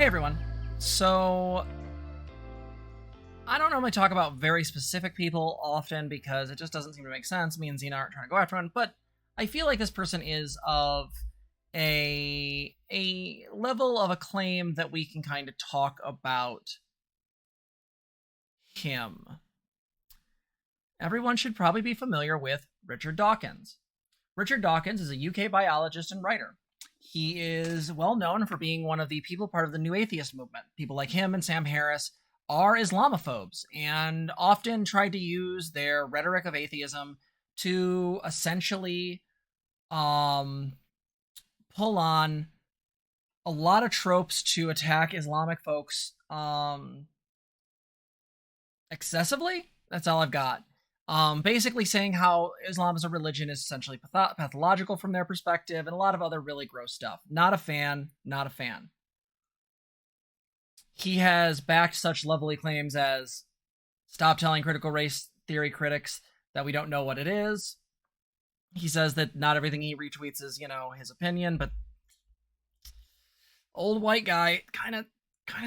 Hey everyone. So, I don't normally talk about very specific people often because it just doesn't seem to make sense. Me and Zena aren't trying to go after one, but I feel like this person is of a level of acclaim that we can kind of talk about him. Everyone should probably be familiar with Richard Dawkins. Richard Dawkins is a UK biologist and writer. He is well known for being one of the people part of the New Atheist movement. People like him and Sam Harris are Islamophobes and often try to use their rhetoric of atheism to essentially pull on a lot of tropes to attack Islamic folks excessively. That's all I've got. Basically saying how Islam as a religion is essentially pathological from their perspective and a lot of other really gross stuff. Not a fan, not a fan. He has backed such lovely claims as stop telling critical race theory critics that we don't know what it is. He says that not everything he retweets is, his opinion, but old white guy kind of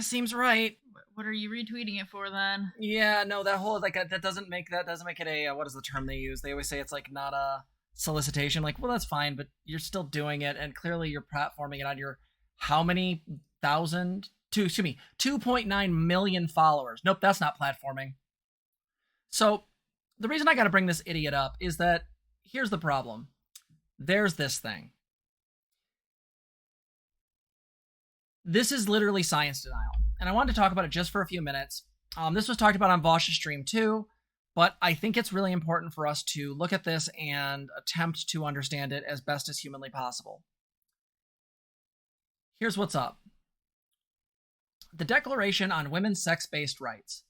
seems right. What are you retweeting it for then? Yeah, no, that whole that doesn't make it a what is the term they use? They always say it's like not a solicitation. Like, well, that's fine, but you're still doing it, and clearly you're platforming it on your how many 2.9 million followers. Nope, that's not platforming. So the reason I got to bring this idiot up is that here's the problem. There's this thing. This is literally science denial. And I wanted to talk about it just for a few minutes. This was talked about on Vosh's stream too, but I think it's really important for us to look at this and attempt to understand it as best as humanly possible. Here's what's up. The Declaration on Women's Sex-Based Rights.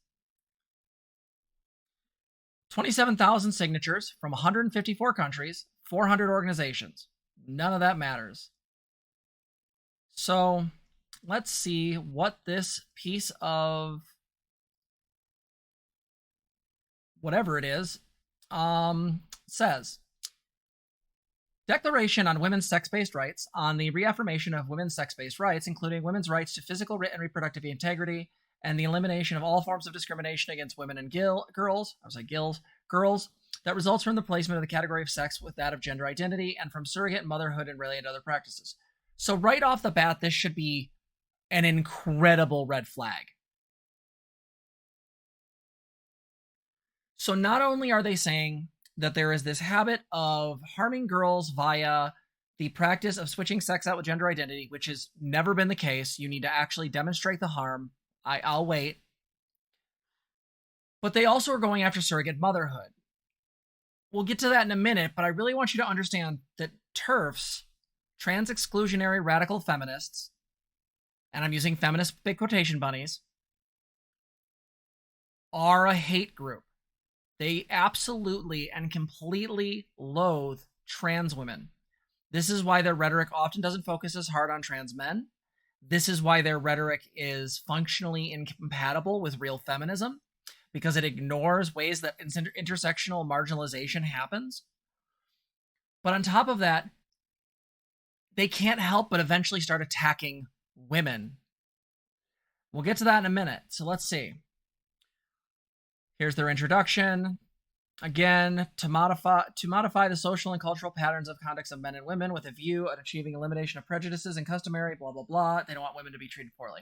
27,000 signatures from 154 countries, 400 organizations. None of that matters. So let's see what this piece of whatever it is says. Declaration on Women's Sex-Based Rights on the reaffirmation of women's sex-based rights, including women's rights to physical and reproductive integrity and the elimination of all forms of discrimination against women and girls that results from the placement of the category of sex with that of gender identity and from surrogate motherhood and related other practices. So right off the bat, this should be an incredible red flag. So not only are they saying that there is this habit of harming girls via the practice of switching sex out with gender identity, which has never been the case. You need to actually demonstrate the harm. I'll wait. But they also are going after surrogate motherhood. We'll get to that in a minute, but I really want you to understand that TERFs, trans exclusionary radical feminists, and I'm using feminist big quotation bunnies, are a hate group. They absolutely and completely loathe trans women. This is why their rhetoric often doesn't focus as hard on trans men. This is why their rhetoric is functionally incompatible with real feminism, because it ignores ways that intersectional marginalization happens. But on top of that, they can't help but eventually start attacking women. We'll get to that in a minute. So let's see. Here's their introduction. Again, to modify the social and cultural patterns of conduct of men and women with a view at achieving elimination of prejudices and customary blah, blah, blah. They don't want women to be treated poorly.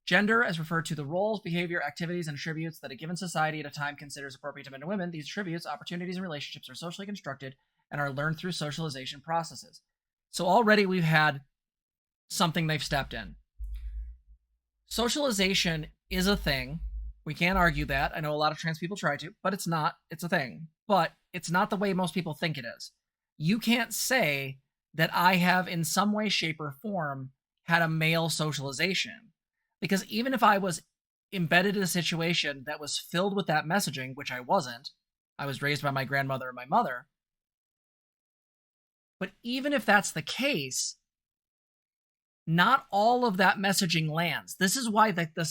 Gender, as referred to the roles, behavior, activities, and attributes that a given society at a time considers appropriate to men and women. These attributes, opportunities, and relationships are socially constructed and are learned through socialization processes. So already we've had something they've stepped in. Socialization is a thing. We can't argue that. I know a lot of trans people try to, but it's not. It's a thing. But it's not the way most people think it is. You can't say that I have in some way, shape, or form had a male socialization. Because even if I was embedded in a situation that was filled with that messaging, which I wasn't, I was raised by my grandmother and my mother. But even if that's the case, not all of that messaging lands. This is why the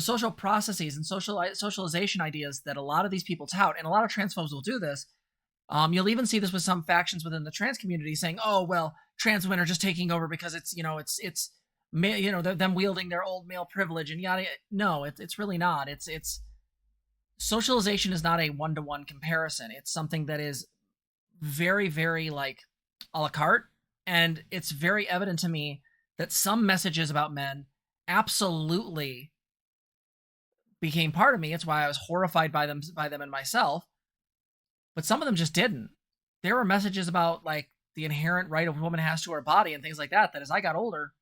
social processes and socialization ideas that a lot of these people tout, and a lot of transphobes will do this, You'll even see this with some factions within the trans community saying, "Oh, well, trans women are just taking over because it's them wielding their old male privilege and yada." No, it's really not. It's socialization is not a one-to-one comparison. It's something that is very, very like a la carte, and it's very evident to me that some messages about men absolutely became part of me. It's why I was horrified by them and myself. But some of them just didn't. There were messages about like the inherent right a woman has to her body and things like that as I got older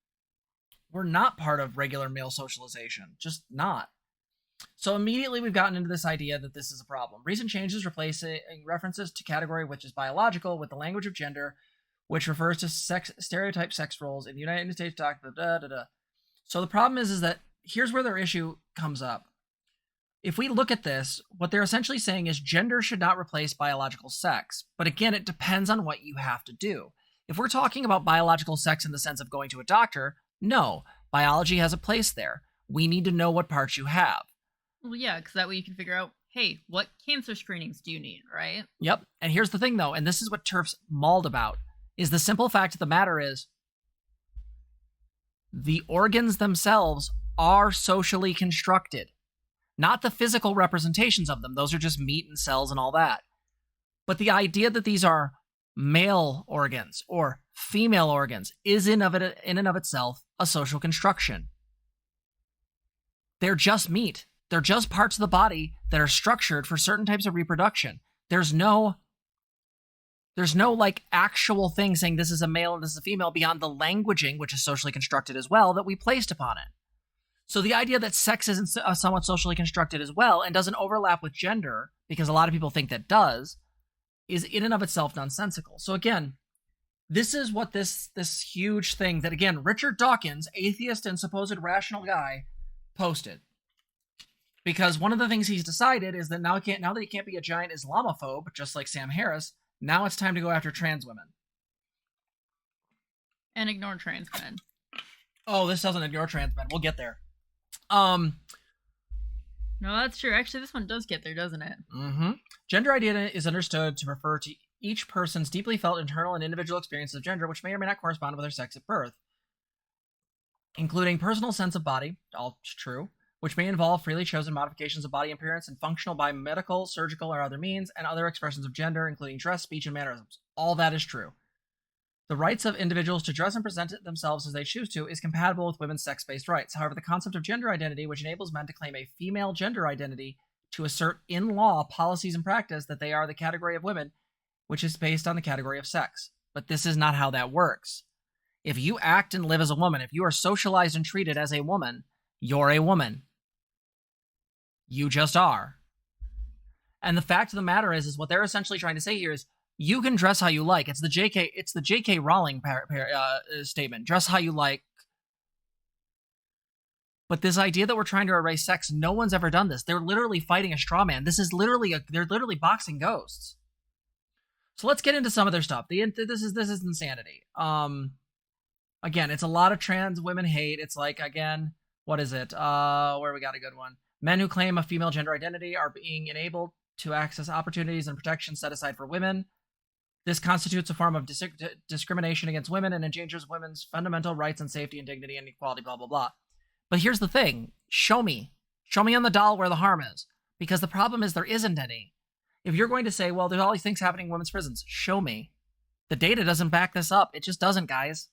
were not part of regular male socialization. Just not. So immediately we've gotten into this idea that this is a problem. Recent changes replacing references to category which is biological with the language of gender, which refers to stereotype sex roles in the United States. So the problem is that here's where their issue comes up. If we look at this, what they're essentially saying is gender should not replace biological sex. But again, it depends on what you have to do. If we're talking about biological sex in the sense of going to a doctor, no, biology has a place there. We need to know what parts you have. Well, yeah, because that way you can figure out, hey, what cancer screenings do you need, right? Yep. And here's the thing, though, and this is what TERF's mauled about, is the simple fact of the matter is the organs themselves are socially constructed. Not the physical representations of them. Those are just meat and cells and all that. But the idea that these are male organs or female organs is in and of itself a social construction. They're just meat. They're just parts of the body that are structured for certain types of reproduction. There's no like actual thing saying this is a male and this is a female beyond the languaging, which is socially constructed as well, that we placed upon it. So the idea that sex isn't somewhat socially constructed as well and doesn't overlap with gender, because a lot of people think that does, is in and of itself nonsensical. So again, this is what this huge thing that, again, Richard Dawkins, atheist and supposed rational guy, posted. Because one of the things he's decided is that now that he can't be a giant Islamophobe, just like Sam Harris, now it's time to go after trans women. And ignore trans men. Oh, this doesn't ignore trans men. We'll get there. No, that's true. Actually, this one does get there, doesn't it? Mm-hmm. Gender identity is understood to refer to each person's deeply felt internal and individual experience of gender, which may or may not correspond with their sex at birth, including personal sense of body, all true, which may involve freely chosen modifications of body appearance and functional by medical, surgical, or other means, and other expressions of gender, including dress, speech, and mannerisms. All that is true. The rights of individuals to dress and present themselves as they choose to is compatible with women's sex-based rights. However, the concept of gender identity, which enables men to claim a female gender identity to assert in law, policies, and practice that they are the category of women, which is based on the category of sex. But this is not how that works. If you act and live as a woman, if you are socialized and treated as a woman, you're a woman. You just are. And the fact of the matter is what they're essentially trying to say here is, you can dress how you like. It's the J.K. Rowling statement. Dress how you like. But this idea that we're trying to erase sex, no one's ever done this. They're literally fighting a straw man. They're literally boxing ghosts. So let's get into some of their stuff. This is insanity. Again, it's a lot of trans women hate. It's like, again, what is it? Where we got a good one. Men who claim a female gender identity are being enabled to access opportunities and protections set aside for women. This constitutes a form of discrimination against women and endangers women's fundamental rights and safety and dignity and equality, blah, blah, blah. But here's the thing. Show me. Show me on the doll where the harm is. Because the problem is there isn't any. If you're going to say, well, there's all these things happening in women's prisons, show me. The data doesn't back this up. It just doesn't, guys.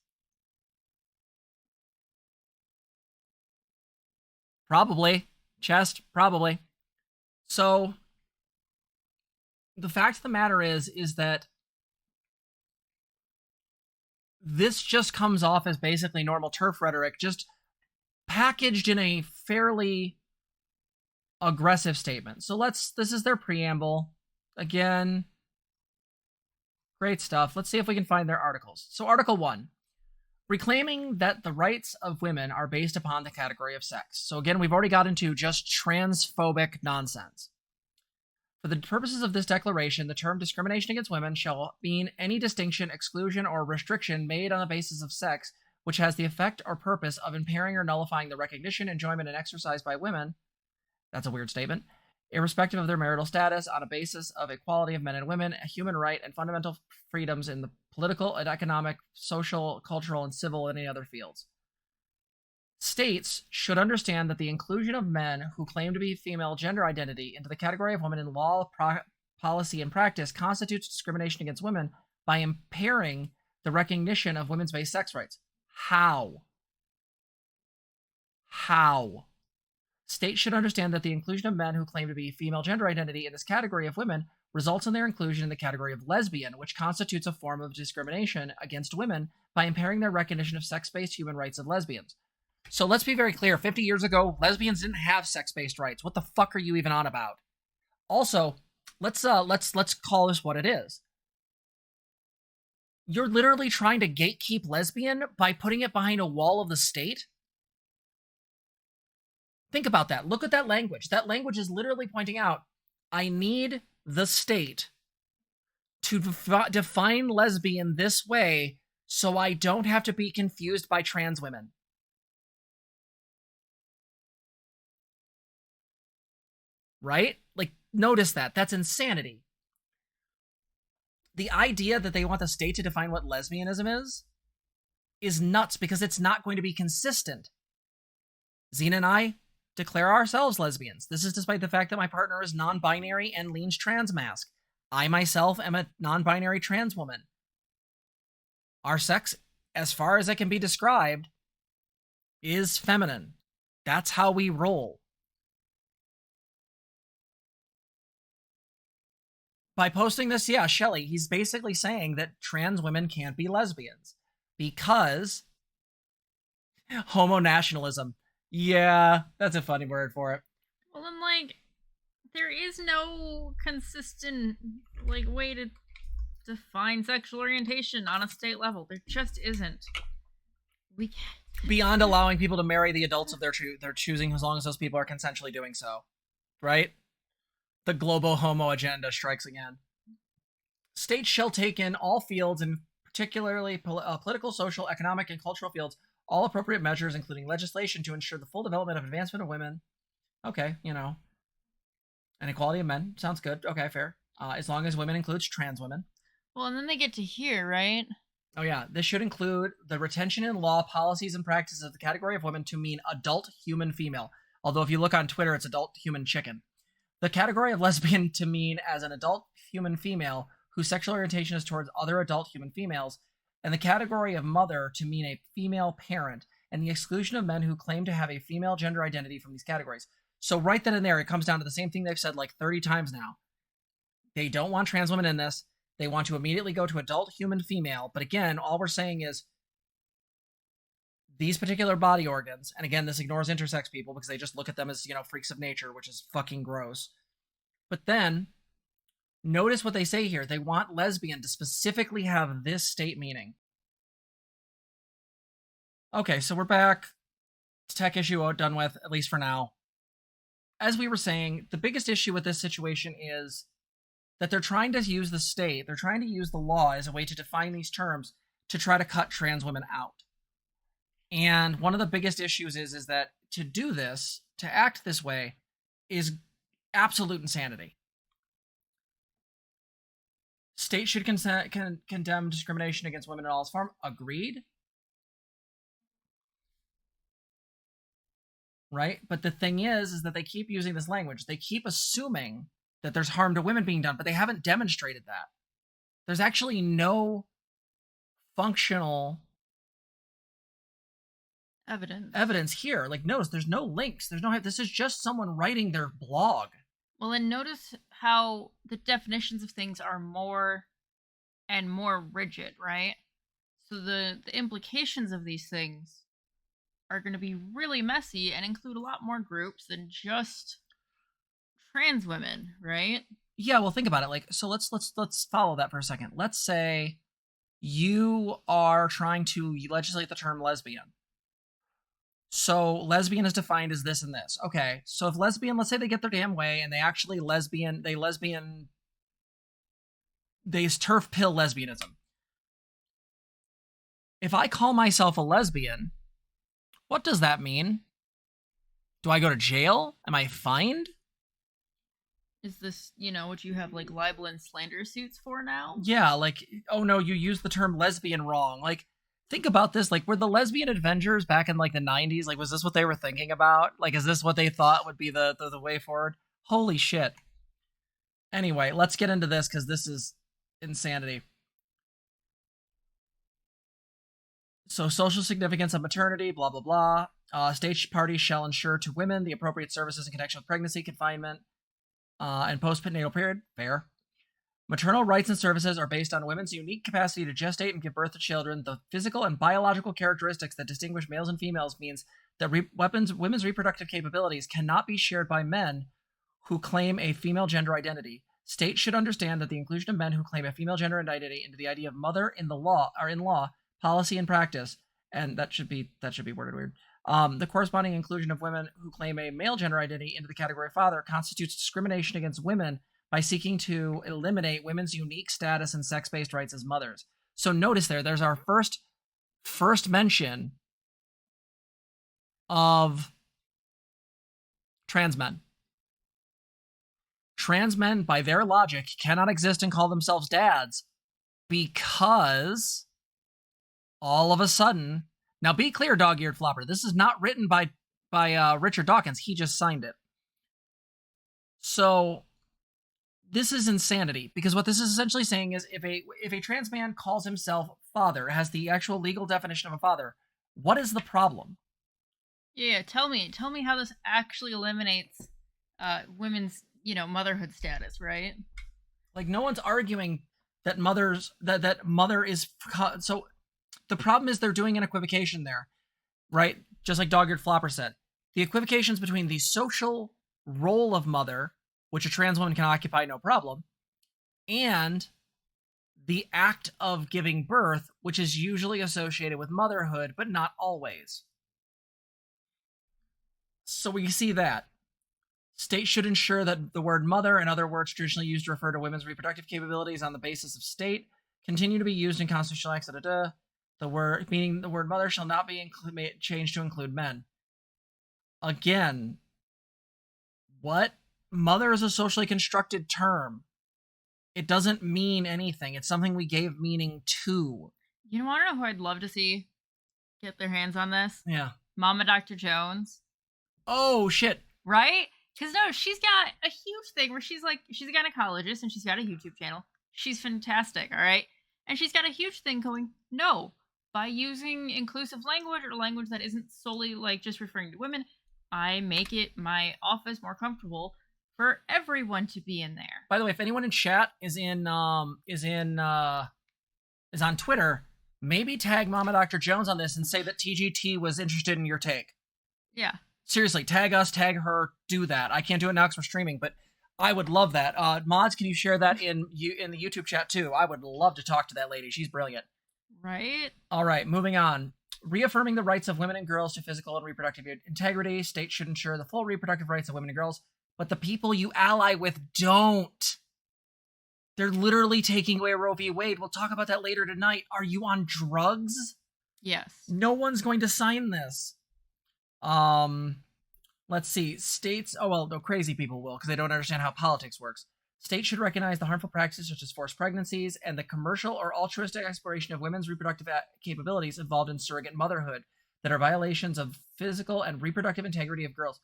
Probably. Chest, probably. So, the fact of the matter is that this just comes off as basically normal TERF rhetoric, just packaged in a fairly aggressive statement. So this is their preamble. Again, great stuff. Let's see if we can find their articles. So Article 1, reclaiming that the rights of women are based upon the category of sex. So again, we've already got into just transphobic nonsense. For the purposes of this declaration, the term discrimination against women shall mean any distinction, exclusion, or restriction made on the basis of sex which has the effect or purpose of impairing or nullifying the recognition, enjoyment, and exercise by women. That's a weird statement. irrespective of their marital status, on a basis of equality of men and women, a human right, and fundamental freedoms in the political and economic, social, cultural, and civil and any other fields. States should understand that the inclusion of men who claim to be female gender identity into the category of women in law, policy, and practice constitutes discrimination against women by impairing the recognition of women's basic sex rights. How? States should understand that the inclusion of men who claim to be female gender identity in this category of women results in their inclusion in the category of lesbian, which constitutes a form of discrimination against women by impairing their recognition of sex-based human rights of lesbians. So let's be very clear. 50 years ago, lesbians didn't have sex-based rights. What the fuck are you even on about? Also, let's call this what it is. You're literally trying to gatekeep lesbian by putting it behind a wall of the state? Think about that. Look at that language. That language is literally pointing out, I need the state to define lesbian this way so I don't have to be confused by trans women. Right? Like, notice that. That's insanity. The idea that they want the state to define what lesbianism is nuts because it's not going to be consistent. Zena and I declare ourselves lesbians. This is despite the fact that my partner is non-binary and leans trans mask. I myself am a non-binary trans woman. Our sex, as far as it can be described, is feminine. That's how we roll. By posting this, yeah, Shelley, he's basically saying that trans women can't be lesbians because homo-nationalism. Yeah, that's a funny word for it. Well, then, like, there is no consistent, like, way to define sexual orientation on a state level. There just isn't. We can't. Beyond allowing people to marry the adults of their choosing, as long as those people are consensually doing so. Right? The global homo agenda strikes again. States shall take in all fields, and particularly political, social, economic, and cultural fields, all appropriate measures, including legislation, to ensure the full development of advancement of women. Okay, and equality of men. Sounds good. Okay, fair. As long as women includes trans women. Well, and then they get to here, right? Oh yeah, this should include the retention in law, policies, and practices of the category of women to mean adult human female. Although if you look on Twitter, it's adult human chicken. The category of lesbian to mean as an adult human female whose sexual orientation is towards other adult human females, and the category of mother to mean a female parent, and the exclusion of men who claim to have a female gender identity from these categories. So right then and there, it comes down to the same thing they've said like 30 times now. They don't want trans women in this. They want to immediately go to adult human female. But again, all we're saying is these particular body organs, and again, this ignores intersex people because they just look at them as, freaks of nature, which is fucking gross. But then, notice what they say here. They want lesbian to specifically have this state meaning. Okay, so we're back. Tech issue done with, at least for now. As we were saying, the biggest issue with this situation is that they're trying to use the state, they're trying to use the law as a way to define these terms to try to cut trans women out. And one of the biggest issues is that to do this, to act this way, is absolute insanity. State should condemn discrimination against women in all its form. Agreed. Right? But the thing is that they keep using this language. They keep assuming that there's harm to women being done, but they haven't demonstrated that. There's actually no functional evidence here. Like, notice there's no links. This is just someone writing their blog. Well, and notice how the definitions of things are more and more rigid, right? So the implications of these things are going to be really messy and include a lot more groups than just trans women, right? Yeah, well, think about it. Like, so let's follow that for a second. Let's say you are trying to legislate the term lesbian. So lesbian is defined as this and this. Okay, so if lesbian, let's say they get their damn way and they actually they TERF pill lesbianism. If I call myself a lesbian, what does that mean? Do I go to jail? Am I fined? Is this, what you have like libel and slander suits for now? Yeah, like, oh no, you used the term lesbian wrong. Like, think about this. Like, were the lesbian Avengers back in like the 90s? Like, was this what they were thinking about? Like, is this what they thought would be the way forward? Holy shit. Anyway, let's get into this because this is insanity. So, social significance of maternity, blah, blah, blah. State parties shall ensure to women the appropriate services in connection with pregnancy, confinement, and postnatal period. Fair. Maternal rights and services are based on women's unique capacity to gestate and give birth to children. The physical and biological characteristics that distinguish males and females means that women's reproductive capabilities cannot be shared by men who claim a female gender identity. States should understand that the inclusion of men who claim a female gender identity into the idea of mother in the law, or in law, policy, and practice, and that should be worded weird. The corresponding inclusion of women who claim a male gender identity into the category of father constitutes discrimination against women by seeking to eliminate women's unique status and sex-based rights as mothers. So notice there's our first mention of trans men. Trans men, by their logic, cannot exist and call themselves dads because all of a sudden, now be clear, dog-eared flopper, this is not written by Richard Dawkins. He just signed it. So this is insanity, because what this is essentially saying is if a trans man calls himself father, has the actual legal definition of a father, what is the problem? Yeah, tell me how this actually eliminates women's, motherhood status, right? Like, no one's arguing that mother is so. The problem is they're doing an equivocation there, right? Just like Dog-Eared Flopper said, the equivocations between the social role of mother, which a trans woman can occupy no problem, and the act of giving birth, which is usually associated with motherhood, but not always. So we see that. States should ensure that the word mother and other words traditionally used to refer to women's reproductive capabilities on the basis of state continue to be used in constitutional acts. The word mother shall not be changed to include men. Again, what? Mother is a socially constructed term. It doesn't mean anything. It's something we gave meaning to. You want to know who I'd love to see get their hands on this? Yeah. Mama Dr. Jones. Oh, shit. Right? Because no, she's got a huge thing where she's a gynecologist and she's got a YouTube channel. She's fantastic, all right? And she's got a huge thing going, no, by using inclusive language or language that isn't solely like just referring to women, I make it my office more comfortable for everyone to be in there. By the way, if anyone in chat is on Twitter, maybe tag Mama Dr. Jones on this and say that TGT was interested in your take. Yeah. Seriously, tag us, tag her, do that. I can't do it now because we're streaming, but I would love that. Mods, can you share that in the YouTube chat too? I would love to talk to that lady. She's brilliant. Right? All right, moving on. Reaffirming the rights of women and girls to physical and reproductive integrity. States should ensure the full reproductive rights of women and girls, but the people you ally with don't. They're literally taking away Roe v. Wade. We'll talk about that later tonight. Are you on drugs? Yes. No one's going to sign this. Let's see. States, no, crazy people will, because they don't understand how politics works. States should recognize the harmful practices such as forced pregnancies and the commercial or altruistic exploration of women's reproductive capabilities involved in surrogate motherhood that are violations of physical and reproductive integrity of girls.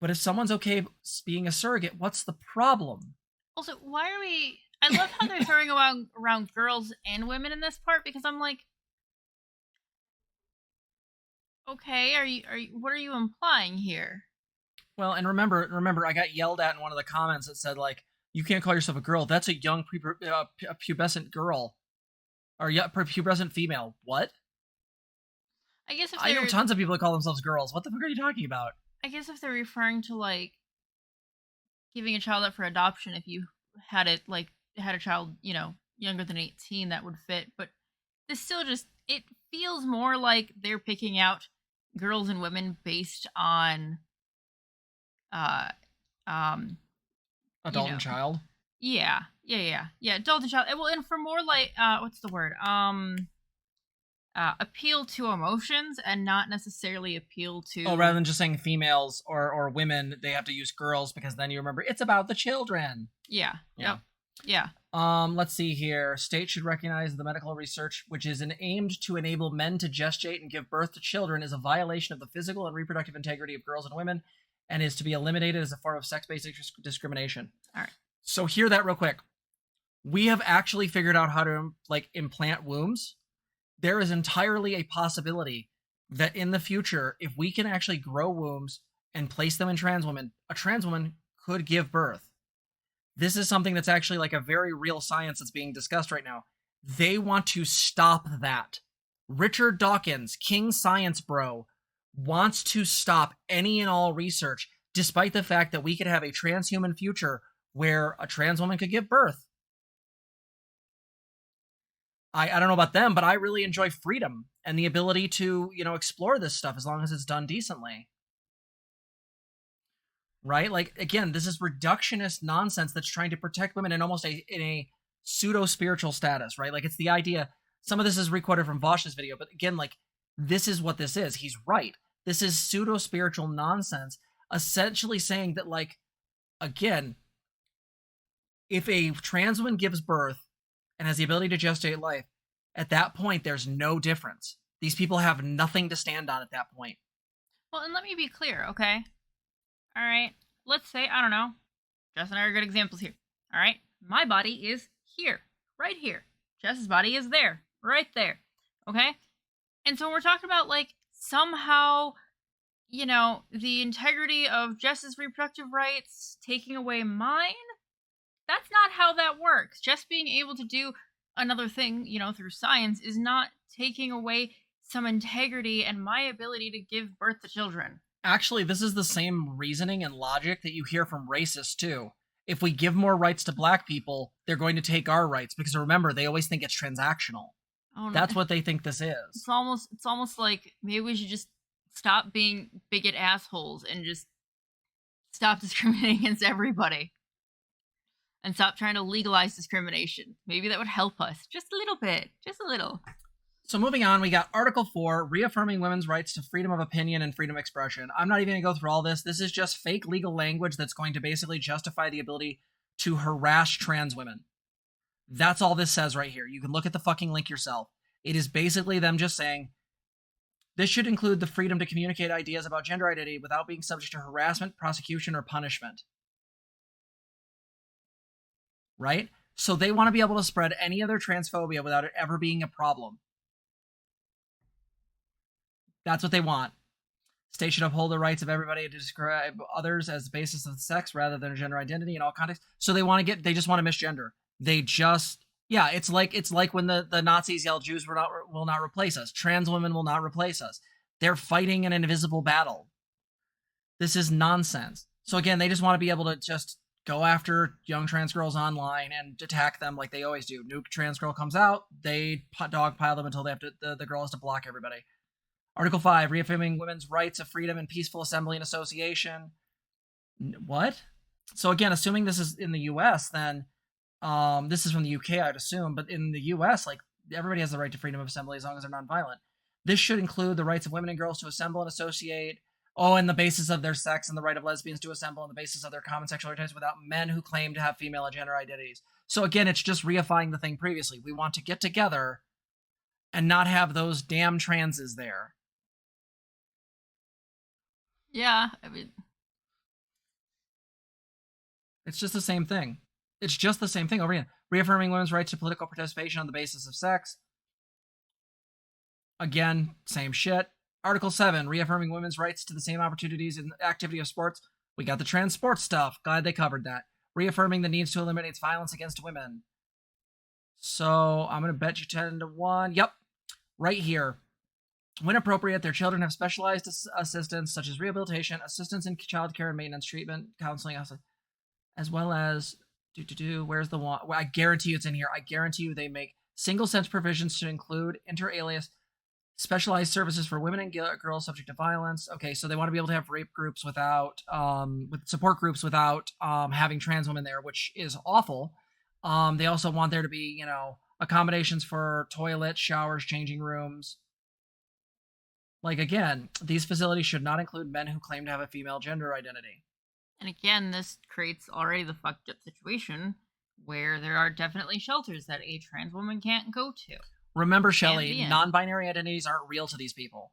But if someone's okay being a surrogate, what's the problem? Also, why are we... I love how they're throwing around girls and women in this part, because I'm like, okay, are you what are you implying here? Well, and remember, I got yelled at in one of the comments that said, like, you can't call yourself a girl. That's a young pubescent girl. Or pubescent female. What? I guess if I know tons of people that call themselves girls. What the fuck are you talking about? I guess if they're referring to, like, giving a child up for adoption, if you had a child, younger than 18, that would fit. But this still it feels more like they're picking out girls and women based on adult and child. Yeah, adult and child. Well, and for more like what's the word? appeal to emotions and not necessarily appeal to. Oh, rather than just saying females or women, they have to use girls because then you remember it's about the children. Yeah. Yeah. Yep. Yeah. Let's see here. State should recognize the medical research which is aimed to enable men to gestate and give birth to children is a violation of the physical and reproductive integrity of girls and women and is to be eliminated as a form of sex-based discrimination. All right. So hear that real quick. We have actually figured out how to implant wombs. There is entirely a possibility that in the future, if we can actually grow wombs and place them in trans women, a trans woman could give birth. This is something that's actually like a very real science that's being discussed right now. They want to stop that. Richard Dawkins, King Science Bro, wants to stop any and all research, despite the fact that we could have a transhuman future where a trans woman could give birth. I don't know about them, but I really enjoy freedom and the ability to, explore this stuff as long as it's done decently. Right? Like, again, this is reductionist nonsense that's trying to protect women in almost in a pseudo-spiritual status, right? Like, it's the idea, some of this is requoted from Vosh's video, but again, like, this is what this is. He's right. This is pseudo-spiritual nonsense, essentially saying that, like, again, if a trans woman gives birth and has the ability to gestate life, at that point, there's no difference. These people have nothing to stand on at that point. Well, and let me be clear, okay? All right, let's say, I don't know, Jess and I are good examples here. All right, my body is here, right here. Jess's body is there, right there, okay? And so we're talking about, like, somehow, the integrity of Jess's reproductive rights taking away mine. That's not how that works. Just being able to do another thing, through science is not taking away some integrity and my ability to give birth to children. Actually, this is the same reasoning and logic that you hear from racists, too. If we give more rights to black people, they're going to take our rights, because remember, they always think it's transactional. Oh, no. That's what they think this is. It's almost like maybe we should just stop being bigot assholes and just stop discriminating against everybody. And stop trying to legalize discrimination. Maybe that would help us. Just a little bit. Just a little. So moving on, we got Article 4, reaffirming women's rights to freedom of opinion and freedom of expression. I'm not even going to go through all this. This is just fake legal language that's going to basically justify the ability to harass trans women. That's all this says right here. You can look at the fucking link yourself. It is basically them just saying, this should include the freedom to communicate ideas about gender identity without being subject to harassment, prosecution, or punishment. Right? So they want to be able to spread any other transphobia without it ever being a problem. That's what they want. State should uphold the rights of everybody to describe others as the basis of sex rather than gender identity in all contexts. So they just want to misgender. It's like when the Nazis yelled, Jews will not replace us. Trans women will not replace us. They're fighting an invisible battle. This is nonsense. So again, they just want to be able to just go after young trans girls online and attack them like they always do. New trans girl comes out, they dogpile them until they have to. The girl has to block everybody. Article 5, reaffirming women's rights of freedom and peaceful assembly and association. What? So again, assuming this is in the U.S., then this is from the UK, I'd assume, but in the U.S., like, everybody has the right to freedom of assembly as long as they're nonviolent. This should include the rights of women and girls to assemble and associate. Oh, and the basis of their sex and the right of lesbians to assemble on the basis of their common sexual identities without men who claim to have female gender identities. So again, it's just reifying the thing previously. We want to get together and not have those damn transes there. Yeah, I mean, it's just the same thing. It's just the same thing over again. Reaffirming women's rights to political participation on the basis of sex. Again, same shit. Article 7, reaffirming women's rights to the same opportunities in the activity of sports. We got the trans sports stuff. Glad they covered that. Reaffirming the needs to eliminate violence against women. So I'm going to bet you 10-1. Yep, right here. When appropriate, their children have specialized assistance such as rehabilitation, assistance in child care and maintenance, treatment, counseling, as well as where's the one? I guarantee you it's in here. I guarantee you they make single sentence provisions to include inter alias specialized services for women and girls subject to violence. Okay, so they want to be able to have rape groups without, with support groups without having trans women there, which is awful. They also want there to be, accommodations for toilets, showers, changing rooms, Like, again, these facilities should not include men who claim to have a female gender identity. And again, this creates already the fucked up situation where there are definitely shelters that a trans woman can't go to. Remember, Shelley, non-binary identities aren't real to these people.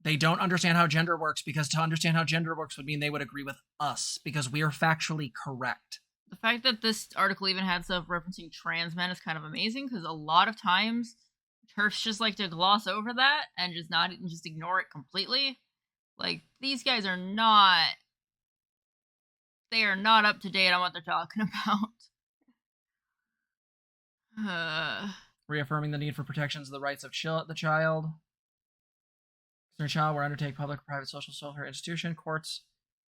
They don't understand how gender works, because to understand how gender works would mean they would agree with us, because we are factually correct. The fact that this article even had stuff referencing trans men is kind of amazing, because a lot of times TERFs just like to gloss over that and just ignore it completely. Like, these guys are not... They are not up to date on what they're talking about. Reaffirming the need for protections of the rights of the child. Concerned child will undertake public or private social welfare institution. Courts,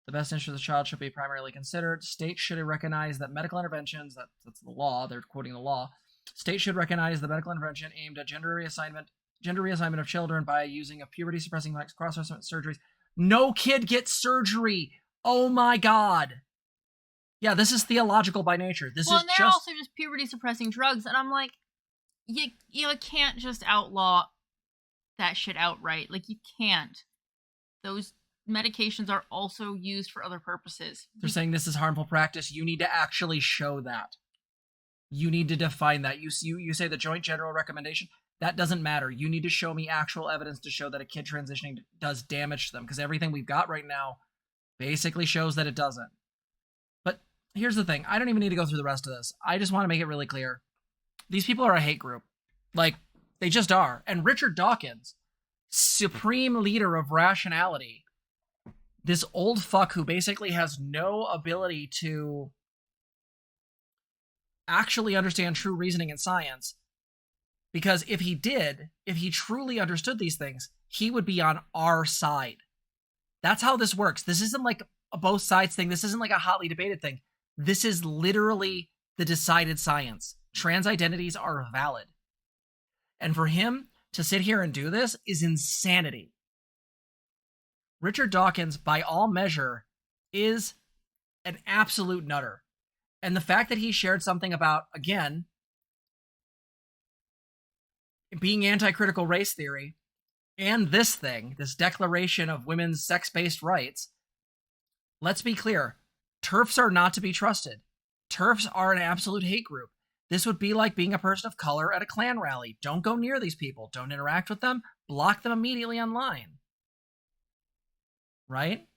the best interest of the child should be primarily considered. States should recognize that medical interventions, that's the law, they're quoting the law. States should recognize the medical intervention aimed at gender reassignment of children by using of puberty-suppressing cross-dressing surgeries. No kid gets surgery. Oh my God. Yeah, this is theological by nature. They're also just puberty-suppressing drugs, and I'm like, you can't just outlaw that shit outright. Like, you can't. Those medications are also used for other purposes. They're saying this is harmful practice. You need to actually show that. You need to define that. You say the joint general recommendation. That doesn't matter. You need to show me actual evidence to show that a kid transitioning does damage to them, because everything we've got right now basically shows that it doesn't. But here's the thing. I don't even need to go through the rest of this. I just want to make it really clear. These people are a hate group. Like, they just are. And Richard Dawkins, supreme leader of rationality, this old fuck who basically has no ability to actually understand true reasoning and science, because if he truly understood these things, he would be on our side. That's how this works. This isn't like a both sides thing. This isn't like a hotly debated thing. This is literally the decided science. Trans identities are valid. And for him to sit here and do this is insanity. Richard Dawkins, by all measure, is an absolute nutter. And the fact that he shared something about, again, being anti-critical race theory, and this thing, this declaration of women's sex-based rights, let's be clear, TERFs are not to be trusted. TERFs are an absolute hate group. This would be like being a person of color at a Klan rally. Don't go near these people. Don't interact with them. Block them immediately online. Right?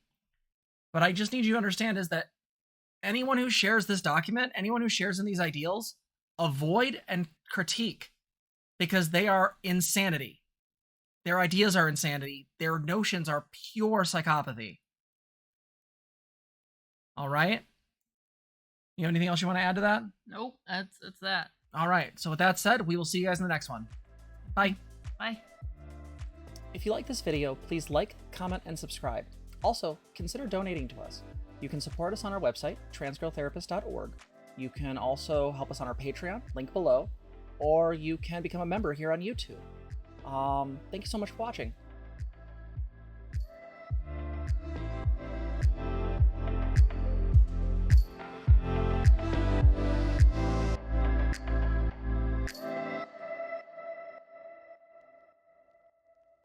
But I just need you to understand is that anyone who shares this document, anyone who shares in these ideals, avoid and critique, because they are insanity. Their ideas are insanity. Their notions are pure psychopathy. All right? You have anything else you want to add to that? Nope, that's that. All right. So with that said, we will see you guys in the next one. Bye. Bye. If you like this video, please like, comment, and subscribe. Also, consider donating to us. You can support us on our website, transgirltherapist.org. You can also help us on our Patreon, link below, or you can become a member here on YouTube. Thank you so much for watching.